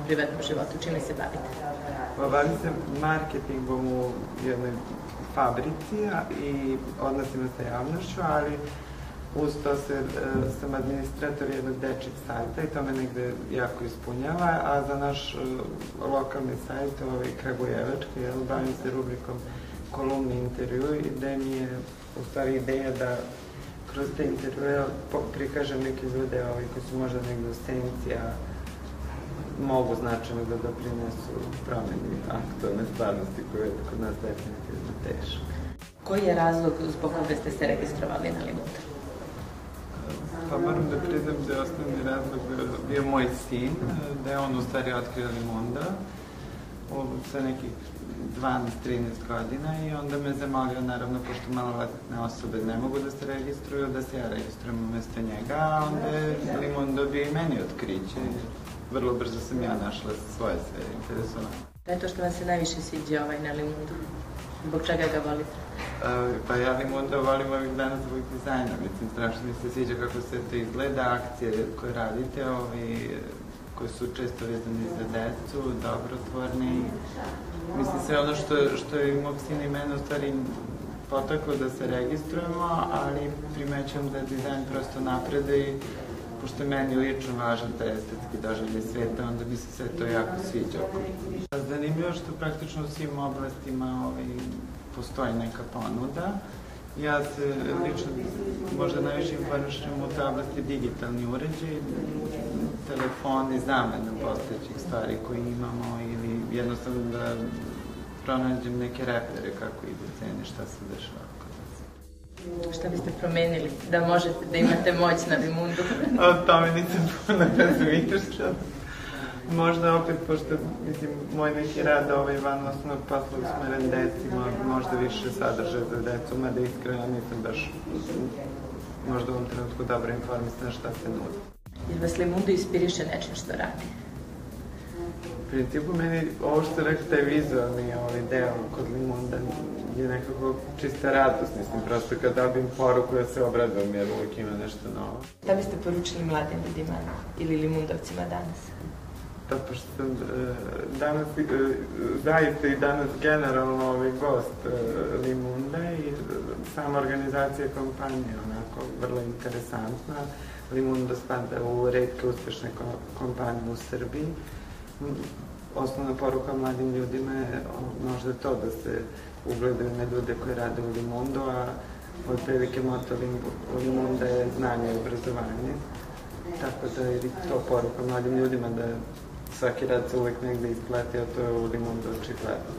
privatnom životu? Čime se bavite? Bavim se marketingom u jednoj fabrici i odnosima sa javnošću, ali uz to sam administrator jednog dečjeg sajta i to me negde jako ispunjava, a za naš lokalni sajt, kragujevački, bavim se rubrikom kolumni intervju i gde mi je u stvari ideja da kroz te intervjue prikažem neke ljude koji su možda negde u senci, a mogu značajno da doprinesu promeni aktualne stvarnosti koje je kod nas definitivno teško. Koji je razlog zbog koga ste se registrovali na Limundu? Pa moram da priznam da je osnovni razlog bio moj sin, da je on u stvari otkrio Limunda sa nekih 12-13 godina i onda me zamolio, naravno, pošto maloletne osobe ne mogu da se registruju, da se ja registrujem umesto njega, a onda je Limund dobio i meni otkriće. Vrlo brzo sam ja našla svoje sve interesovanje. Da je to što vam se najviše sviđa na Limundu? Zbog čega ga volite? Pa ja Limunda volim ovih dana zbog dizajna. Mislim, strašno mi se sviđa kako sve to izgleda, akcije koje radite, koji su često vezani za decu, dobrotvorni. Mislim, sve ono što je mog sina i mene u stvari potaklo da se registrujemo, ali primećujem da dizajn prosto naprede i pošto je meni lično važan taj estetski doživljaj sveta, onda mi se sve to jako sviđa. Zanimljivo što praktično u svim oblastima postoji neka ponuda. Ja se lično možda najviše informišem u toj oblasti digitalni uređaj, telefoni, zamena postojećih stvari koje imamo ili jednostavno da pronađem neke repere kako ide cene, šta se dešava kod nas. Šta biste promenili da možete da imate moć na Limundu? O tome nisam puno razmišljala. Možda opet, pošto, mislim, moj neki rad van osnovnog posla usmeren deci, možda više sadržaj za decu, mada iskreno nisam baš možda u ovom trenutku dobro informisana šta se nudi. Jer vas Limundu inspiriše nečim što radi? U principu, meni ovo što rekao, taj vizualni deo kod Limunda je nekako čista radost, mislim, prosto kad dobijem poruku da se obradujem jer uvijek ima nešto novo. Šta biste poručili mladim ljudima ili Limundovcima danas? Pa pošto sam danas, zaista i danas generalno gost Limunda i sama organizacija kompanije onako vrlo interesantna. Limunda spada u retke uspešne kompanije u Srbiji. Osnovna poruka mladim ljudima je možda to da se ugledaju na ljude koji rade u Limundu, a otprilike moto Limunda je znanje i obrazovanje. Tako da je to poruka mladim ljudima da svaki rad se uvek negde isplati, a to je u Limundu očigledno.